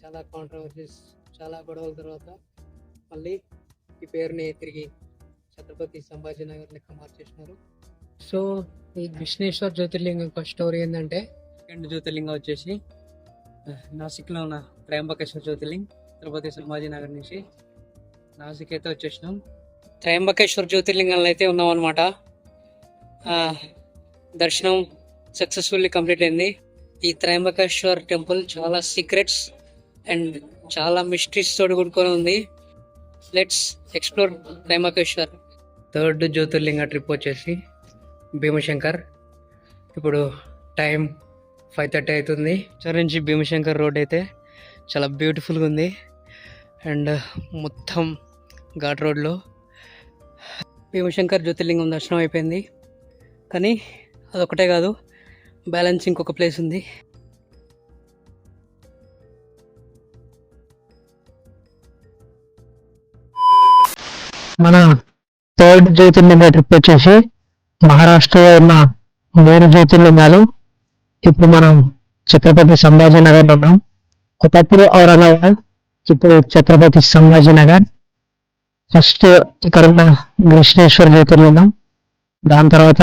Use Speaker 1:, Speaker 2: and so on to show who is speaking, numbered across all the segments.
Speaker 1: చాలా కాంట్రవర్సీస్, చాలా గొడవల తర్వాత మళ్ళీ ఈ పేరుని తిరిగి ఛత్రపతి సంభాజీ నగర్ లెక్క మార్చేసినారు. సో ఈ విశ్వేశ్వర్ జ్యోతిర్లింగం యొక్క స్టోరీ ఏంటంటే, సెకండ్ జ్యోతిర్లింగం వచ్చేసి నాసిక్లో ఉన్న త్రయంబకేశ్వర్ జ్యోతిర్లింగ్, ఛత్రపతి సంభాజీ నగర్ నుంచి నాసిక్ అయితే వచ్చేసినాం. త్రయంబకేశ్వర్ జ్యోతిర్లింగంలో అయితే ఉన్నాం అనమాట. దర్శనం సక్సెస్ఫుల్లీ కంప్లీట్ అయింది. ఈ త్రయంబకేశ్వర్ టెంపుల్ చాలా సీక్రెట్స్ అండ్ చాలా మిస్టరీస్ తోటి కూడుకొని ఉంది. Let's explore Trimbakeshwar. Third Jyotirlinga trip వచ్చేసి భీమశంకర్. ఇప్పుడు టైం 5:30 అవుతుంది. ఇక్కడ నుంచి భీమశంకర్ రోడ్ అయితే చాలా బ్యూటిఫుల్గా ఉంది అండ్ మొత్తం ఘాట్ రోడ్లో. భీమశంకర్ జ్యోతిర్లింగం దర్శనం అయిపోయింది, కానీ అదొకటే కాదు, బ్యాలెన్స్ ఇంకొక ప్లేస్ ఉంది. మన థర్డ్ జ్యోతిర్లింగ ట్రిప్ వచ్చేసి మహారాష్ట్రలో ఉన్న 3 జ్యోతిర్లింగాలు. ఇప్పుడు మనం ఛత్రపతి సంభాజీ నగర్లో ఉన్నాం. ఒకప్పుడు ఔరంగాబాద్, ఇప్పుడు ఛత్రపతి సంభాజీ నగర్. ఫస్ట్ ఇక్కడ ఉన్న కృష్ణేశ్వర జ్యోతిర్లింగం, దాని తర్వాత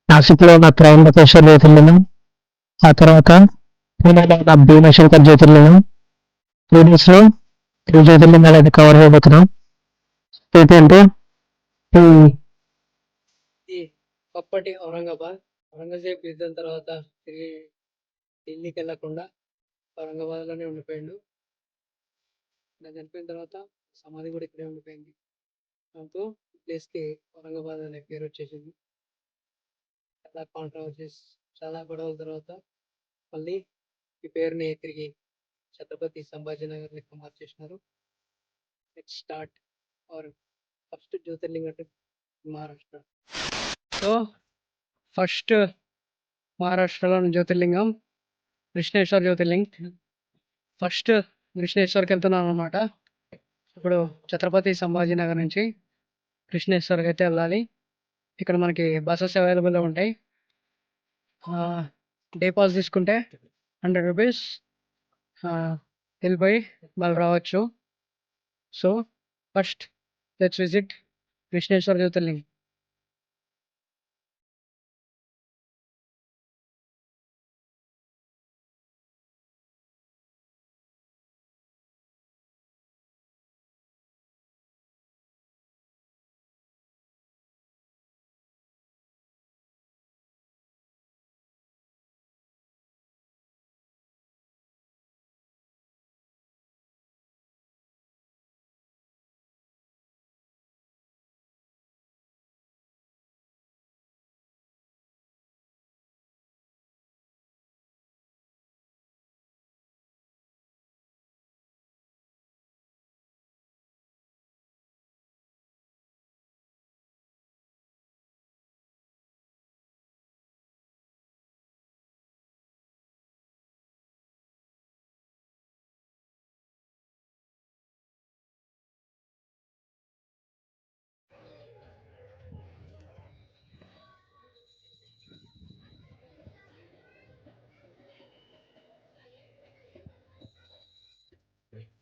Speaker 1: నాసిక్లో ఉన్న త్రయంబకేశ్వర జ్యోతిర్లింగం, ఆ తర్వాత పూణేలో ఉన్న భీమశంకర్ జ్యోతిర్లింగం. 3 days లో 3 జ్యోతిర్లింగాలు అయితే కవర్ చేయబోతున్నాం. ఏంటంటే అప్పటి ఔరంగజేబ్ యుద్ధం తర్వాత తిరిగి ఢిల్లీకి వెళ్ళకుండా ఔరంగాబాద్లోనే ఉండిపోయాడు. చనిపోయిన తర్వాత సమాధి కూడా ఇక్కడే ఉండిపోయింది. దాంతో ప్లేస్కి ఔరంగాబాద్ అనే పేరు వచ్చేసింది. చాలా కాంట్రవర్సీస్, చాలా గొడవల తర్వాత మళ్ళీ ఈ పేరుని తిరిగి ఛత్రపతి సంభాజీ నగర్ లెక్క మార్చేసినారు. Let's start our first Jyotirlinga trip Maharashtra. So first మహారాష్ట్రలోని జ్యోతిర్లింగం కృష్ణేశ్వర్ జ్యోతిర్లింగ్. ఫస్ట్ కృష్ణేశ్వర్కి వెళ్తున్నాను అనమాట. ఇప్పుడు ఛత్రపతి సంభాజీ నగర్ నుంచి కృష్ణేశ్వర్కి అయితే వెళ్ళాలి. ఇక్కడ మనకి బస్సెస్ అవైలబుల్గా ఉంటాయి. డే పాస్ తీసుకుంటే 100 రూపీస్ వెళ్ళిపోయి మళ్ళీ రావచ్చు. So first let's visit Krishneshwar Jyotirling.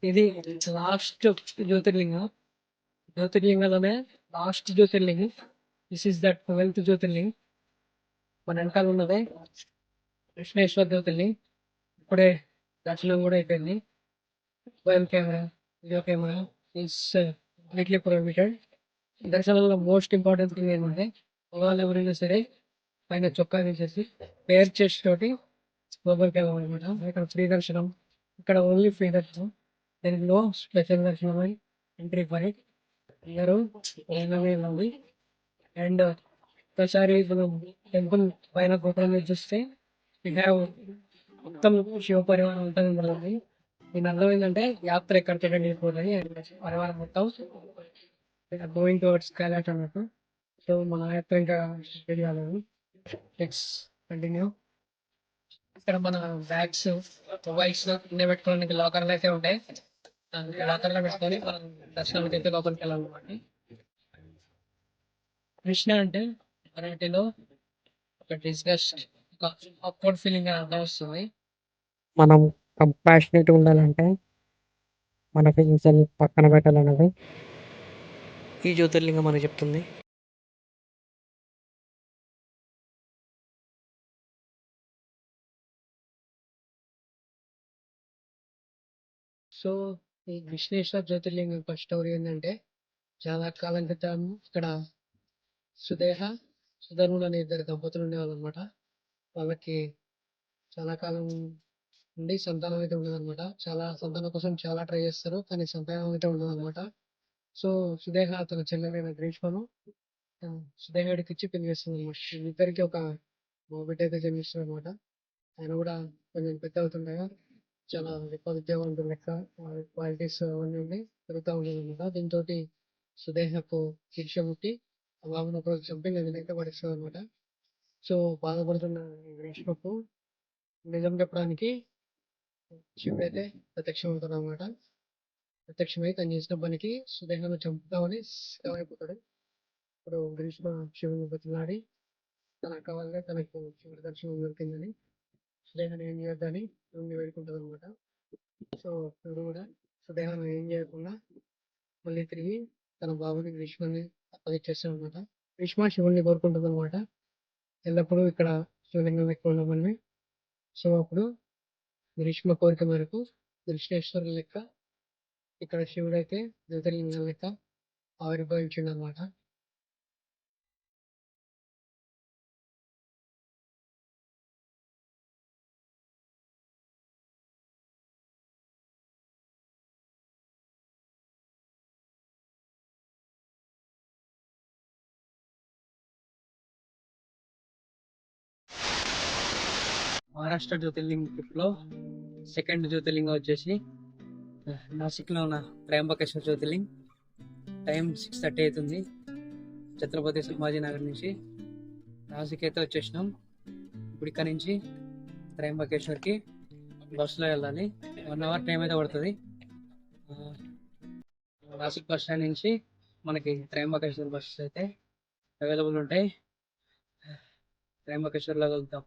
Speaker 1: ఇది లాస్ట్ జ్యోతిర్లింగంలోనే లాస్ట్ జ్యోతిర్లింగం. This is that 12th Jyotirling. మన వెనకాల ఉన్నదే కృష్ణేశ్వర్ జ్యోతిర్లింగ్. ఇప్పుడే దర్శనం కూడా అయిపోయింది. Mobile camera, video camera is completely prohibited. దర్శనంలో మోస్ట్ ఇంపార్టెంట్ థింగ్ ఏంటంటే, వాళ్ళు ఎవరైనా సరే పైన చొక్కా తీసేసి పేర్ చెస్ట్ తోటి లోపలికి వెళ్ళాలన్నమాట. ఇక్కడ ఫ్రీ దర్శనం, ఇక్కడ ఓన్లీ ఫ్రీ దర్శనం. దీనిలో స్పెషల్ దర్శనం అని ఎంట్రీ ఫర్ ఇట్. అందరూ వెళ్ళండి. అండ్ ఒకసారి మనం టెంపుల్ పైన గోపురం మీద చూస్తే మొత్తం శివ పరివారం ఉంటుంది మనది. దీని అర్థం ఏంటంటే యాత్ర ఎక్కడికి వెళ్ళిపోతుంది, పరివారం మొత్తం గోయింగ్ టువర్డ్స్ కైలాష్ అన్నట్టు. సో మన యాత్ర ఇంకా స్టార్ట్ కాలేదు. Let's continue. ఇక్కడ మన బ్యాగ్స్, మొబైల్స్ కింద పెట్టుకోవడానికి లాకర్లు అయితే ఉంటాయి. లాకర్లో పెట్టుకొని మనం దర్శనానికి అయితే లోపలికి వెళ్ళాలన్నమాట. కృష్ణ అంటే మరాఠీలో ఒక డిస్గస్ట్, ఒక ఆక్వర్డ్ ఫీలింగ్ అని అర్థం వస్తుంది. మనం కంపాషనేట్ ఉండాలంటే మన ఫీలింగ్స్ అన్ని పక్కన పెట్టాలన్నది ఈ జ్యోతిర్లింగం అని చెప్తుంది. సో ఈ విశ్వేశ్వర జ్యోతిర్లింగం యొక్క స్టోరీ ఏంటంటే, చాలా కాలం క్రితం ఇక్కడ సుదేహ సుధర్ముడు అనే ఇద్దరు దంపతులు ఉండేవాళ్ళు అనమాట. వాళ్ళకి చాలా కాలం నుండి సంతానం అయితే ఉండదన్నమాట. చాలా సంతానం కోసం చాలా ట్రై చేస్తారు, కానీ సంతానం అయితే ఉండదన్నమాట. సో సుదేహ తన చెల్లెలైన గ్రీష్మను సుదేహుడికి ఇచ్చి పెళ్లి చేస్తుంది అనమాట. ఇద్దరికి ఒక బిడ్డ అయితే జన్మిస్తుంది అనమాట. ఆయన కూడా కొంచెం పెద్ద అవుతుండగా చాలా గొప్ప విద్యావంతులు లెక్క క్వాలిటీస్ అవన్నీ ఉండి పెరుగుతూ ఉండేది అనమాట. దీంతో సుదేహకు ఈర్ష్య పుట్టి ఆ బాబును ఒకరోజు చంపి నదిలో పడేస్తుంది అనమాట. సో బాధపడుతున్న ఈ గ్రీష్మకు నిజం చెప్పడానికి శివుడైతే ప్రత్యక్షం అవుతాడు అనమాట. ప్రత్యక్షమై తను చేసిన పనికి సుదేహను చంపుతామని సిద్ధమైపోతాడు. ఇప్పుడు గ్రీష్మ శివుని బతిలాడి తన కావాలని తనకు శివుడి దర్శనం దొరికిందని సుదేహాన్ని ఏం చేయొద్దని శివుని వేడుకుంటుంది అనమాట. సో శివుడు కూడా సుదేహాన్ని ఏం చేయకుండా మళ్ళీ తిరిగి తన బాబుని గ్రీష్మని అప్పగిచ్చేస్తాడు అనమాట. గ్రీష్మ శివుణ్ణి కోరుకుంటుంది అనమాట, ఎల్లప్పుడూ ఇక్కడ శివలింగం ఎక్కువ ఉండమని. సో అప్పుడు గ్రీష్మ కోరిక మేరకు దృష్టేశ్వరుల లెక్క ఇక్కడ శివుడైతే జ్యోతిర్లింగం లెక్క ఆవిర్భవించిండు అనమాట. మహారాష్ట్ర జ్యోతిర్లింగ ట్రిప్లో సెకండ్ జ్యోతిర్లింగం వచ్చేసి నాసిక్లో ఉన్న త్రయంబకేశ్వర జ్యోతిర్లింగ్. టైం 6:30 అవుతుంది. ఛత్రపతి సంభాజీ నగర్ నుంచి నాసిక్ అయితే వచ్చేసినాం. ఇప్పుడు ఇక్కడ నుంచి త్రయంబకేశ్వర్కి బస్సులో వెళ్ళాలి. 1 అవర్ టైం అయితే పడుతుంది. నాసిక్ బస్ స్టాండ్ నుంచి మనకి త్రయంబకేశ్వర్ బస్సెస్ అయితే అవైలబుల్ ఉంటాయి. త్రయంబకేశ్వర్లో వెళ్తాం.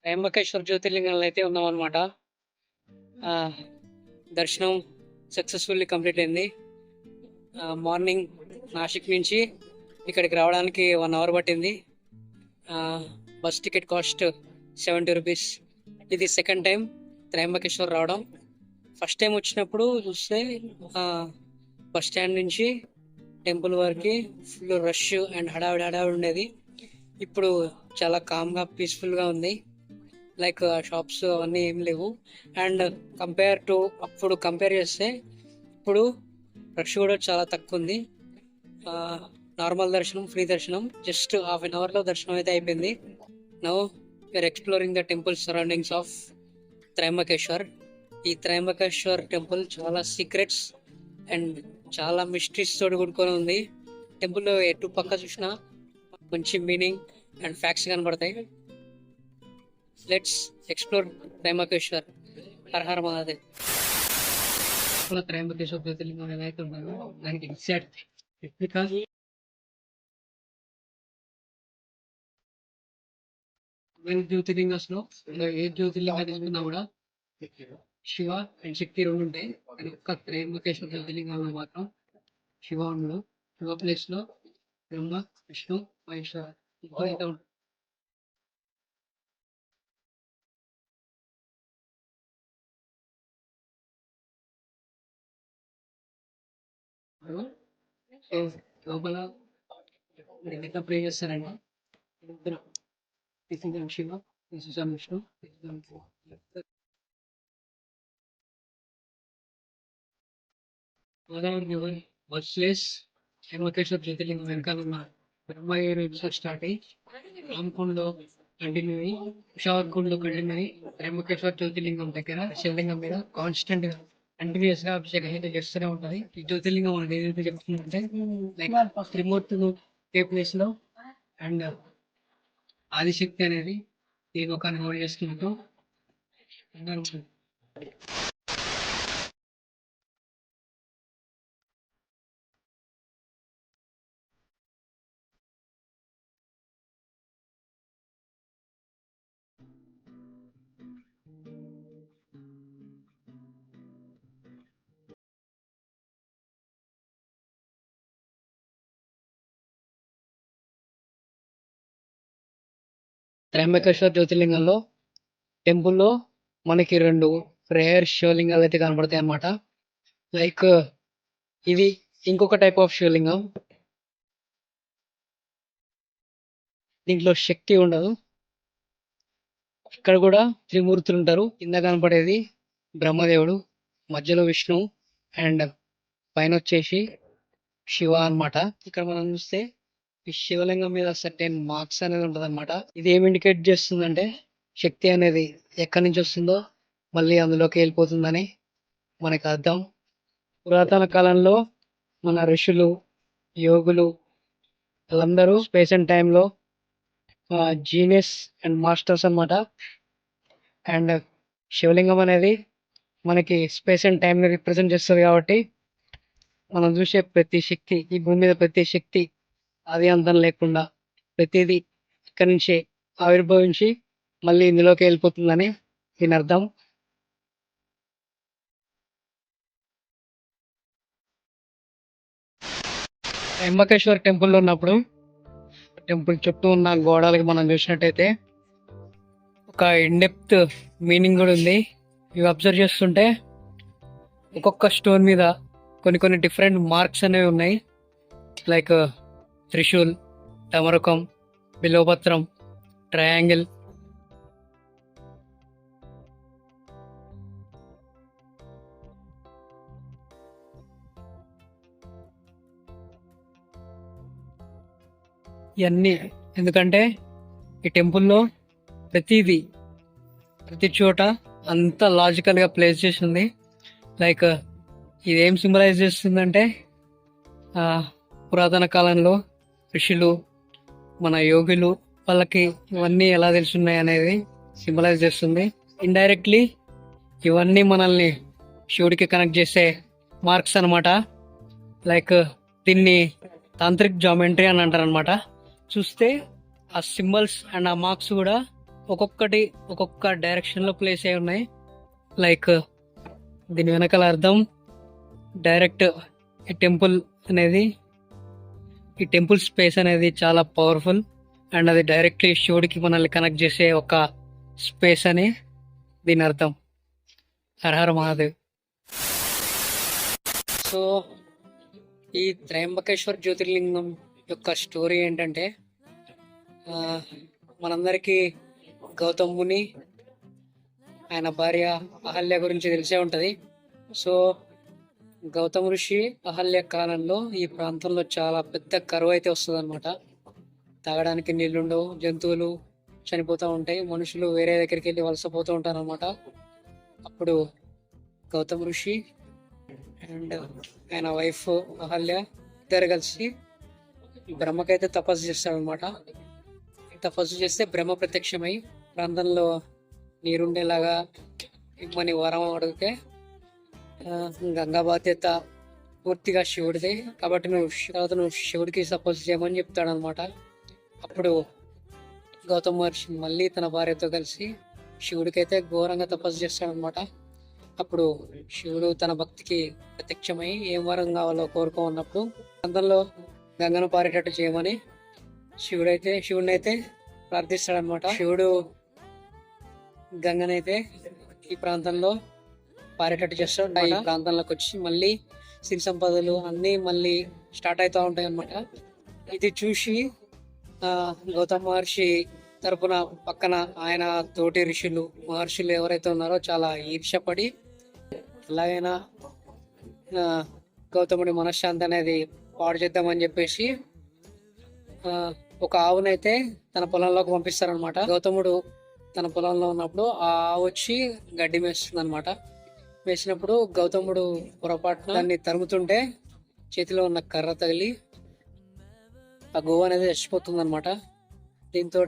Speaker 1: త్రయంబకేశ్వర జ్యోతిర్లింగంలో అయితే ఉన్నాం అనమాట. దర్శనం సక్సెస్ఫుల్లీ కంప్లీట్ అయింది. మార్నింగ్ నాసిక్ నుంచి ఇక్కడికి రావడానికి 1 అవర్ పట్టింది. Bus ticket cost 70 rupees. ఇది సెకండ్ టైం త్రయంబకేశ్వర్ రావడం. ఫస్ట్ టైం వచ్చినప్పుడు చూస్తే బస్ స్టాండ్ నుంచి టెంపుల్ వరకు ఫుల్ రష్ అండ్ హడావిడి ఉండేది. ఇప్పుడు చాలా కామ్గా పీస్ఫుల్గా ఉంది. లైక్ షాప్స్ అవన్నీ ఏం లేవు. అండ్ కంపేర్ చేస్తే ఇప్పుడు రష్ కూడా చాలా తక్కువ ఉంది. నార్మల్ దర్శనం, ఫ్రీ దర్శనం జస్ట్ ½ an hourలో దర్శనం అయితే అయిపోయింది. Now we are exploring the temple surroundings of Trimbakeshwar. ఈ త్రయంబకేశ్వర్ టెంపుల్ చాలా సీక్రెట్స్ అండ్ చాలా మిస్టరీస్ తోటి కూడుకొని ఉంది. టెంపుల్లో ఎటు పక్క చూసినా మంచి మీనింగ్ అండ్ ఫ్యాక్ట్స్ కనబడతాయి. Let's explore Trimbakeshwar. హర్ హర్ మహాదేవ్. త్రయంబకేశ్వర్ జ్యోతిర్లింగం ఏదైతే ఉన్నాయో దానికి ఎగ్జాక్ట్ బికాస్ జ్యోతిర్లింగస్ లో ఏ జ్యోతిర్లింగం తీసుకున్నా కూడా శివ అండ్ శక్తి రెండు ఉంటాయి. కానీ ఒక్క త్రయంబకేశ్వర జ్యోతిర్లింగంలో మాత్రం శివ ఉండడు. శివ ప్లేస్ లో బ్రహ్మ, విష్ణు, మహేశ్వర ముగ్గురు అయితే ఉంటారు. సో లోపల ఎంత ప్రే చేస్తారండి ఇద్దరు. This is Shiva, this is Vishnu, this is Godavari versus Trimbakeshwar జ్యోతిర్లింగం వెనకాల ఉన్న బ్రహ్మగిరి రిసార్ట్ స్టార్ట్ అయ్యి రామకుండలో కంటిన్యూ అయ్యి విశాఖకుండలో కంటిన్యూ అయ్యి త్రయంబకేశ్వర జ్యోతిర్లింగం దగ్గర శివలింగం మీద కాన్స్టెంట్ గా కంటిన్యూస్ గా అభిషేకం అయితే చేస్తూనే ఉంటది. ఈ జ్యోతిర్లింగం మనకి ఏదైతే చెప్తుందంటే లైక్ త్రిమూర్తులు ఏ ప్లేస్ లో అండ్ ఆదిశక్తి అనేది ఈ లోకాన్ని హోల్డ్ చేసుకుంటూ అందరూ త్రయంబకేశ్వర జ్యోతిర్లింగంలో టెంపుల్లో మనకి రెండు రేర్ శివలింగాలు అయితే కనబడతాయి అన్నమాట. లైక్ ఇది ఇంకొక టైప్ ఆఫ్ శివలింగం. దీంట్లో శక్తి ఉండదు. ఇక్కడ కూడా త్రిమూర్తులు ఉంటారు. కింద కనపడేది బ్రహ్మదేవుడు, మధ్యలో విష్ణు అండ్ పైన వచ్చేసి శివ అన్నమాట. ఇక్కడ మనం చూస్తే ఈ శివలింగం మీద సర్టెన్ మార్క్స్ అనేది ఉంటది అనమాట. ఇది ఏం ఇండికేట్ చేస్తుందంటే శక్తి అనేది ఎక్కడి నుంచి వస్తుందో మళ్ళీ అందులోకి వెళ్ళిపోతుందని మనకి అర్థం. పురాతన కాలంలో మన ఋషులు, యోగులు వాళ్ళందరూ స్పేస్ అండ్ టైంలో జీనియస్ అండ్ మాస్టర్స్ అన్నమాట. అండ్ శివలింగం అనేది మనకి స్పేస్ అండ్ టైంని రిప్రజెంట్ చేస్తుంది కాబట్టి మనం చూసే ప్రతి శక్తి, ఈ భూమి మీద ప్రతి శక్తి అది అంతం లేకుండా ప్రతిదీ ఇక్కడి నుంచే ఆవిర్భవించి మళ్ళీ ఇందులోకి వెళ్ళిపోతుందని దీని అర్థం. త్రయంబకేశ్వర్ టెంపుల్లో ఉన్నప్పుడు టెంపుల్ చుట్టూ ఉన్న గోడలకి మనం చూసినట్టయితే ఒక ఇన్డెప్త్ మీనింగ్ కూడా ఉంది. ఇవి అబ్జర్వ్ చేస్తుంటే ఒక్కొక్క స్టోన్ మీద కొన్ని కొన్ని డిఫరెంట్ మార్క్స్ అనేవి ఉన్నాయి. లైక్ త్రిశూల్, డమరుకం, బిలోపత్రం, ట్రయాంగిల్. ఇవన్నీ ఎందుకంటే ఈ టెంపుల్లో ప్రతి చోట అంత లాజికల్ గా ప్లేస్ చేసింది. లైక్ ఇదేం సింబలైజ్ చేస్తుందంటే పురాతన కాలంలో ఋషులు, మన యోగులు వాళ్ళకి ఇవన్నీ ఎలా తెలుసున్నాయి అనేది సింబలైజ్ చేస్తుంది. ఇండైరెక్ట్లీ ఇవన్నీ మనల్ని శివుడికి కనెక్ట్ చేసే మార్క్స్ అనమాట. లైక్ దీన్ని తాంత్రిక్ జామెట్రీ అని అంటారు అనమాట. చూస్తే ఆ సింబల్స్ అండ్ ఆ మార్క్స్ కూడా ఒక్కొక్కటి ఒక్కొక్క డైరెక్షన్ లో ప్లేస్ అయి ఉన్నాయి. లైక్ దీని వెనకాల అర్థం డైరెక్ట్ ఈ టెంపుల్ స్పేస్ అనేది చాలా పవర్ఫుల్ అండ్ అది డైరెక్ట్లీ శివుడికి మనల్ని కనెక్ట్ చేసే ఒక స్పేస్ అని దీని అర్థం. హరహర మహాదేవ్. సో ఈ త్రయంబకేశ్వర్ జ్యోతిర్లింగం యొక్క స్టోరీ ఏంటంటే మనందరికీ గౌతమ్ ముని, ఆయన భార్య అహల్య గురించి తెలిసే ఉంటది. సో గౌతమ ఋషి అహల్య కాలంలో ఈ ప్రాంతంలో చాలా పెద్ద కరువు అయితే వస్తుంది అనమాట. తాగడానికి నీళ్లుండవు, జంతువులు చనిపోతూ ఉంటాయి, మనుషులు వేరే దగ్గరికి వెళ్ళి వలసపోతూ ఉంటారు అనమాట. అప్పుడు గౌతమ ఋషి అండ్ ఆయన వైఫ్ అహల్య ఇద్దరు కలిసి బ్రహ్మకైతే తపస్సు చేస్తాడనమాట. తపస్సు చేస్తే బ్రహ్మ ప్రత్యక్షమై ప్రాంతంలో నీరుండేలాగా ఇమ్మని వరం అడిగితే గంగా బాధ్యత పూర్తిగా శివుడిది కాబట్టి నువ్వు శివుడికి తపస్సు చేయమని చెప్తాడు అనమాట. అప్పుడు గౌతమ మహర్షి మళ్ళీ తన భార్యతో కలిసి శివుడికైతే ఘోరంగా తపస్సు చేస్తాడనమాట. అప్పుడు శివుడు తన భక్తికి ప్రత్యక్షమై ఏం వరం కావాలో కోరుకోన్నప్పుడు ప్రాంతంలో గంగను పారేటట్టు చేయమని శివుడిని అయితే ప్రార్థిస్తాడనమాట. శివుడు గంగనైతే ఈ ప్రాంతంలో పారేటట్టు చేస్తాడు. ఈ ప్రాంతంలోకి వచ్చి మళ్ళీ సిరి సంపదలు అన్నీ మళ్ళీ స్టార్ట్ అవుతూ ఉంటాయి అన్నమాట. ఇది చూసి గౌతమ మహర్షి తరపున పక్కన ఆయన తోటి మహర్షులు ఎవరైతే ఉన్నారో చాలా ఈర్ష్యపడి ఎలాగైనా గౌతముడి మనశ్శాంతి అనేది పాడు చేద్దామని చెప్పేసి ఒక ఆవునైతే తన పొలంలోకి పంపిస్తారనమాట. గౌతముడు తన పొలంలో ఉన్నప్పుడు ఆ ఆవు వచ్చి గడ్డి మేస్తుంది అనమాట. వేసినప్పుడు గౌతముడు పొరపాటున దాన్ని తరుముతుంటే చేతిలో ఉన్న కర్ర తగిలి ఆ గోవు అనేది చచ్చిపోతుంది అనమాట. దీంతో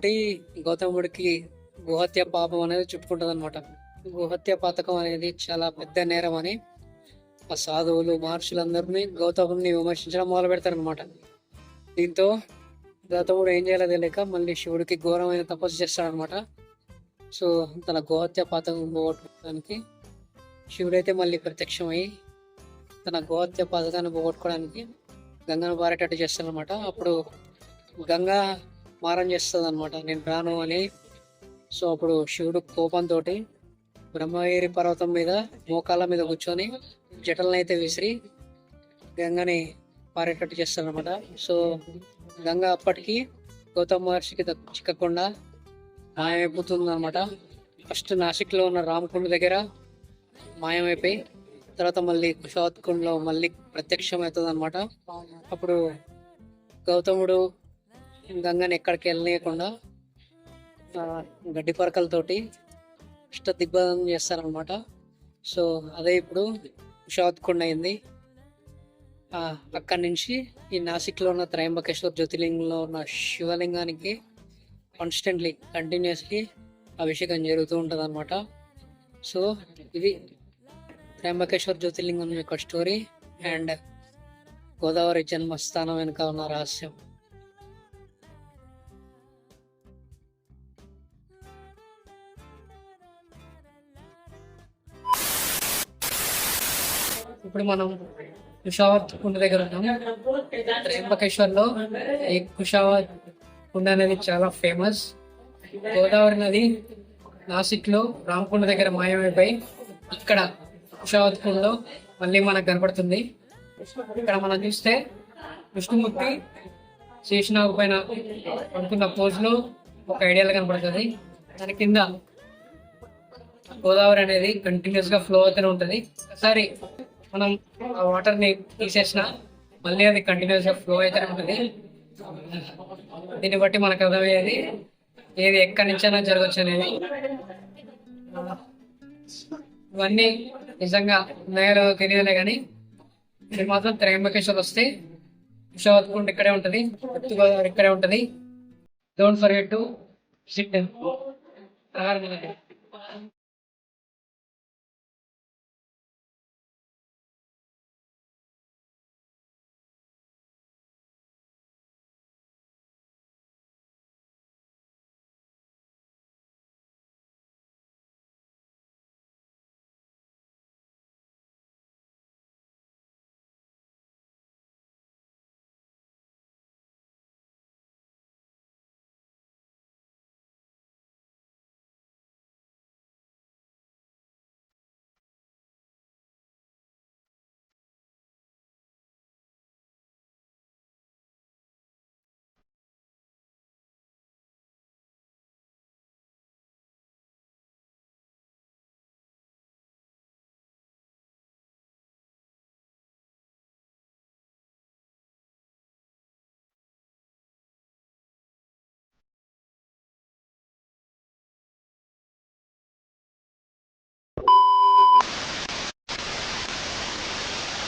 Speaker 1: గౌతముడికి గోహత్య పాపం అనేది చుట్టుకుంటుంది అనమాట. గోహత్య పాతకం అనేది చాలా పెద్ద నేరం అని ఆ సాధువులు మహర్షులందరినీ గౌతముడిని విమర్శించడం మొదలు పెడతారనమాట. దీంతో గౌతముడు ఏం చేయాలో తెలియక మళ్ళీ శివుడికి ఘోరమైన తపస్సు చేస్తాడనమాట. సో తన గోహత్య పాతకం పోగొట్టుకోవడానికి శివుడైతే మళ్ళీ ప్రత్యక్షమై తన గోహత్య పాతకాన్ని పోగొట్టుకోవడానికి గంగను పారేటట్టు చేస్తాడనమాట. అప్పుడు గంగ మారం చేస్తుంది అనమాట, నేను రాను అని. సో అప్పుడు శివుడు కోపంతో బ్రహ్మగిరి పర్వతం మీద మోకాళ్ళ మీద కూర్చొని జటలను అయితే విసిరి గంగని పారేటట్టు చేస్తాడనమాట. సో గంగ అప్పటికి గౌతమ మహర్షికి చిక్కకుండా మాయమైపోతుంది అనమాట. ఫస్ట్ నాసిక్లో ఉన్న రామకుండ దగ్గర మాయమైపోయి తర్వాత మళ్ళీ కుషావత్కుండలో మళ్ళీ ప్రత్యక్షమవుతుంది అనమాట. అప్పుడు గౌతముడు గంగని ఎక్కడికి వెళ్ళనీయకుండా గడ్డి పరకలతోటి దిగ్బంధనం చేస్తారనమాట. సో అదే ఇప్పుడు కుషావత్కుండ అయింది. అక్కడి నుంచి ఈ నాసిక్లో ఉన్న త్రయంబకేశ్వర్ జ్యోతిర్లింగంలో ఉన్న శివలింగానికి కంటిన్యూస్లీ అభిషేకం జరుగుతూ ఉంటుంది అనమాట. సో ఇది త్రయంబకేశ్వర్ జ్యోతిర్లింగం యొక్క స్టోరీ అండ్ గోదావరి జన్మస్థానం వెనుక ఉన్న రహస్యం. ఇప్పుడు మనం కుషావత్ కుండ దగ్గర ఉన్నాం. త్రయంబకేశ్వర్లో ఈ కుషావత్ కుండ అనేది చాలా ఫేమస్. గోదావరి నది నాసిక్లో రామకుండ దగ్గర మాయమైపోయి ఇక్కడ కుషావత్ కుండలో మళ్ళీ మనకు కనపడుతుంది. ఇక్కడ మనం చూస్తే విష్ణుమూర్తి శేషనాగు పైన పడుకున్న పోజ్లో ఒక ఐడియాలో కనపడుతుంది. దాని కింద గోదావరి అనేది కంటిన్యూస్ గా ఫ్లో అవుతూనే ఉంటుంది. ఒకసారి మనం ఆ వాటర్ ని తీసేసిన మళ్ళీ అది కంటిన్యూస్ గా ఫ్లో అయితేనే ఉంటుంది. దీన్ని బట్టి మనకు అర్థమయ్యేది ఏది ఎక్కడి నుంచైనా జరగచ్చు అనేది. ఇవన్నీ నిజంగా ఉన్నాయో తెలియదులే కానీ ఇది మాత్రం త్రయంబకేశ్వర్ వస్తే కుషావత్ కుండ ఇక్కడే ఉంటుంది, గోదావరి ఇక్కడే ఉంటుంది. Don't forget to SIT.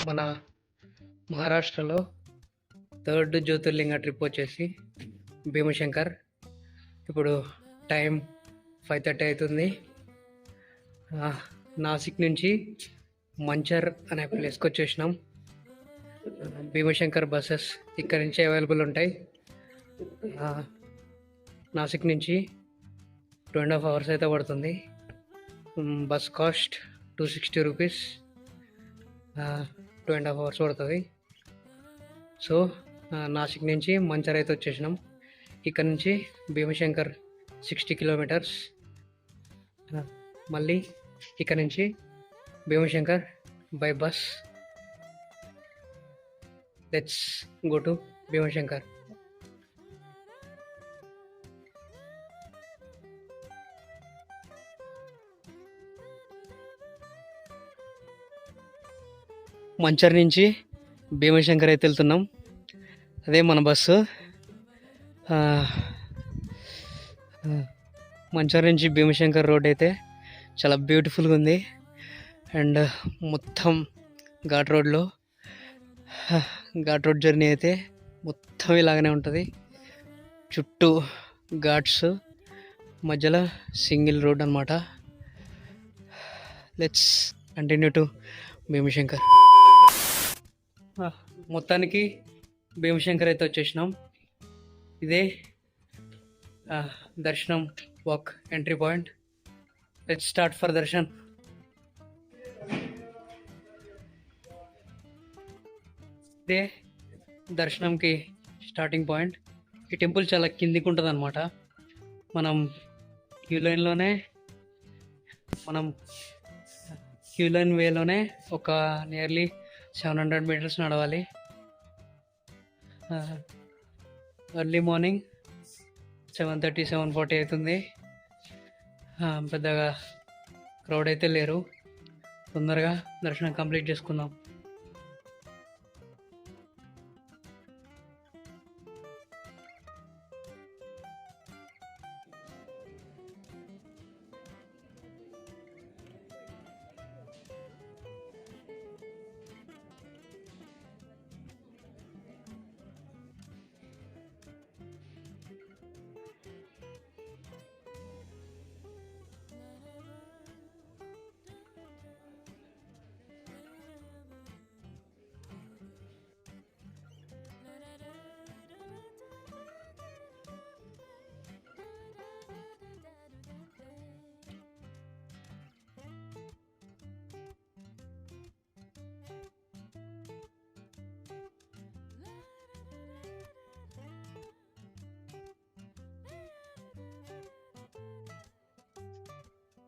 Speaker 1: మన మహారాష్ట్రలో థర్డ్ జ్యోతిర్లింగ ట్రిప్ వచ్చేసి భీమశంకర్. ఇప్పుడు టైం 5:30 అవుతుంది. నాసిక్ నుంచి మంచర్ అనే ప్లేస్కి వచ్చేసినాం. భీమశంకర్ బస్సెస్ ఇక్కడ నుంచి అవైలబుల్ ఉంటాయి. నాసిక్ నుంచి 2.5 hours అయితే పడుతుంది. బస్ కాస్ట్ 260 రూపీస్, 2.5 hours పడుతుంది. సో నాసిక్ నుంచి మంచర్ అయితే వచ్చేసినాం. ఇక్కడ నుంచి భీమశంకర్ 60 kilometers. మళ్ళీ ఇక్కడ నుంచి Bhimashankar by bus. Let's go to Bhimashankar. Manchar నుంచి భీమశంకర్ అయితే వెళ్తున్నాం. అదే మన బస్సు. మంచర్ నుంచి భీమశంకర్ రోడ్ అయితే చాలా బ్యూటిఫుల్గా ఉంది. అండ్ మొత్తం ఘాట్ రోడ్ జర్నీ అయితే మొత్తం ఇలాగనే ఉంటుంది. చుట్టూ ఘాట్స్, మధ్యలో సింగిల్ రోడ్ అనమాట. Let's continue to Bhimashankar. మొత్తానికి భీమశంకర్ అయితే వచ్చేసినాం. ఇదే దర్శనం walk entry point. Let's start for Darshan. ఇదే దర్శనంకి స్టార్టింగ్ పాయింట్. ఈ టెంపుల్ చాలా కిందికి ఉంటుంది అనమాట. మనం క్యూ లైన్ వేలోనే ఒక నియర్లీ 700 meters నడవాలి. ఎర్లీ మార్నింగ్ 7:30, 7:40 అవుతుంది. పెద్దగా క్రౌడ్ అయితే లేరు. తొందరగా దర్శనం కంప్లీట్ చేసుకుందాం.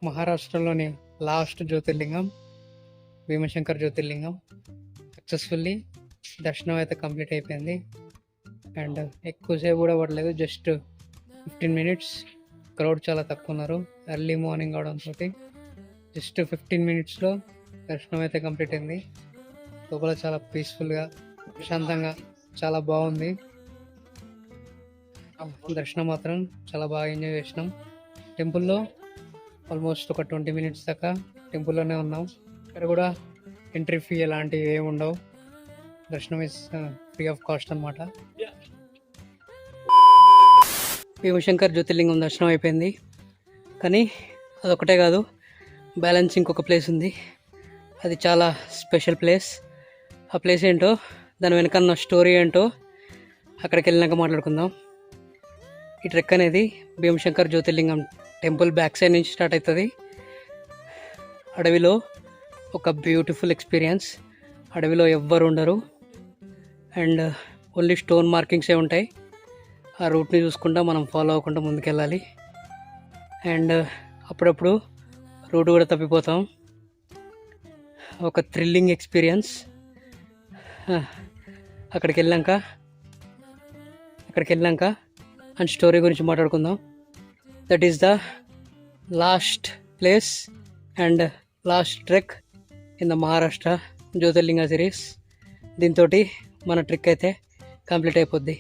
Speaker 1: మహారాష్ట్రలోని లాస్ట్ జ్యోతిర్లింగం భీమశంకర్ జ్యోతిర్లింగం. సక్సెస్ఫుల్లీ దర్శనం అయితే కంప్లీట్ అయిపోయింది. అండ్ ఎక్కువసేపు కూడా పడలేదు, జస్ట్ 15 minutes. క్రౌడ్ చాలా తక్కువ ఉన్నారు. ఎర్లీ మార్నింగ్ అవడంతో జస్ట్ 15 minutesలో దర్శనం అయితే కంప్లీట్ అయింది. లోపల చాలా పీస్ఫుల్గా, ప్రశాంతంగా చాలా బాగుంది. దర్శనం మాత్రం చాలా బాగా ఎంజాయ్ చేసినాం. టెంపుల్లో ఆల్మోస్ట్ ఒక 20 minutes దాకా టెంపుల్లోనే ఉన్నాం. ఇక్కడ కూడా ఎంట్రీ ఫీ అలాంటివి ఏమి ఉండవు. దర్శనం ఇస్ ఫ్రీ ఆఫ్ కాస్ట్ అనమాట. భీమశంకర్ జ్యోతిర్లింగం దర్శనం అయిపోయింది. కానీ అదొకటే కాదు, బ్యాలెన్స్ ఇంకొక ప్లేస్ ఉంది. అది చాలా స్పెషల్ ప్లేస్. ఆ ప్లేస్ ఏంటో, దాని వెనకన్న స్టోరీ ఏంటో అక్కడికి వెళ్ళినాక మాట్లాడుకుందాం. ఈ ట్రెక్ అనేది భీమశంకర్ జ్యోతిర్లింగం టెంపుల్ బ్యాక్ సైడ్ నుంచి స్టార్ట్ అవుతుంది. అడవిలో ఒక బ్యూటిఫుల్ ఎక్స్పీరియన్స్. అడవిలో ఎవ్వరు ఉండరు అండ్ ఓన్లీ స్టోన్ మార్కింగ్సే ఉంటాయి. ఆ రూట్ని చూసుకుంటా మనం ఫాలో అవ్వకుండా ముందుకెళ్ళాలి. అండ్ అప్పుడప్పుడు రూట్ కూడా తప్పిపోతాం. ఒక థ్రిల్లింగ్ ఎక్స్పీరియన్స్. అక్కడికి వెళ్ళాక అండ్ స్టోరీ గురించి మాట్లాడుకుందాం. That is the last place and last trek in the Maharashtra Jyotirlinga series. దీంతో మన ట్రెక్ అయితే కంప్లీట్ అయిపోద్ది.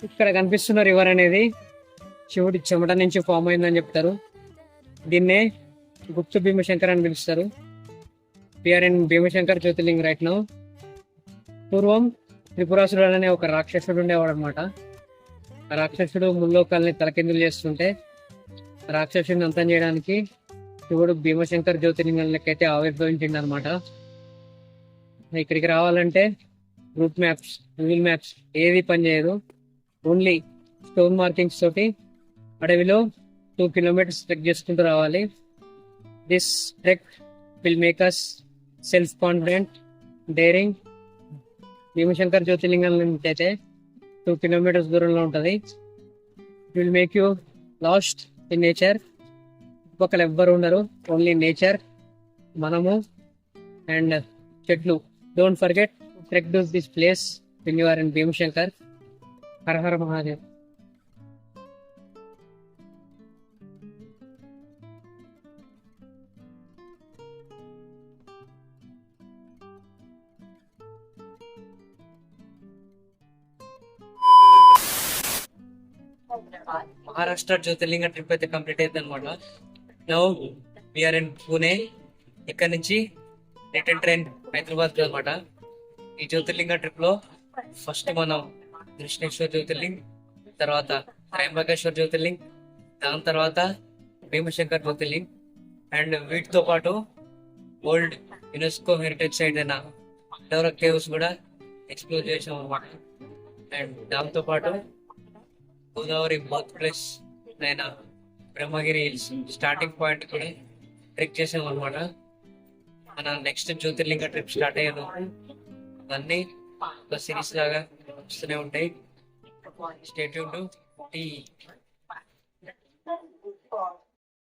Speaker 1: ఇక్కడ కనిపిస్తున్న రివర్ అనేది శివుడి చెమట నుంచి ఫామ్ అయిందని చెప్తారు. దీన్నే గుప్త భీమశంకర్ అని పిలుస్తారు. We're in Bhimashankar Jyotirling right now. పూర్వం త్రిపురాసురుడు అనే ఒక రాక్షసుడు ఉండేవాడు అనమాట. ఆ రాక్షసుడు ముల్లోకాల్ని తలకిందులు చేస్తుంటే రాక్షసుడిని అంతం చేయడానికి శివుడు భీమశంకర్ జ్యోతిర్లింగాలకైతే ఆవిర్భవించింది అనమాట. ఇక్కడికి రావాలంటే రూట్ మ్యాప్స్, గూగుల్ మ్యాప్స్ ఏది పనిచేయదు. ఓన్లీ స్టోన్ మార్కింగ్స్ తోటి అడవిలో 2 kilometers ట్రెక్ చేసుకుంటూ రావాలి. This trek will make us self confident, daring. Bhimashankar జ్యోతిర్లింగం నుంచి అయితే 2 kilometers దూరంలో ఉంటుంది. It will make you lost in nature. చుట్టుపక్కల ఎవ్వరు ఉండరు, ఓన్లీ నేచర్, మనము అండ్ చెట్లు. Don't forget trek to this place when you are in Bhimashankar. Hara Hara Mahadev. Maharashtra జ్యోతిర్లింగ ట్రిప్ అయితే కంప్లీట్ అయింది అనమాట. Now we are in Pune. ఇక్కడ నుంచి రిటర్న్ ట్రైన్ హైదరాబాద్ అనమాట. ఈ జ్యోతిర్లింగ ట్రిప్ లో ఫస్ట్ మనం దృష్ణేశ్వర్ జ్యోతిర్లింగ్, తర్వాత త్రయంబకేశ్వర్ జ్యోతిర్లింగ్, దాని తర్వాత భీమశంకర్ జ్యోతిర్లింగ్ అండ్ వీటితో పాటు ఓల్డ్ యునెస్కో హెరిటేజ్ సైట్ అయిన ఎల్లోరా కేవ్స్ కూడా ఎక్స్ప్లోర్ చేసాం అనమాట. అండ్ దాంతో పాటు గోదావరి బర్త్ ప్లేస్ అయిన బ్రహ్మగిరి హిల్స్ స్టార్టింగ్ పాయింట్ కూడా ట్రెక్ చేసాం అనమాట. మన నెక్స్ట్ జ్యోతిర్లింగ ట్రిప్ స్టార్ట్ అయ్యాను. అన్నీ ఒక సిరీస్ లాగా వస్తూనే ఉంటాయి. Stay tuned to tea.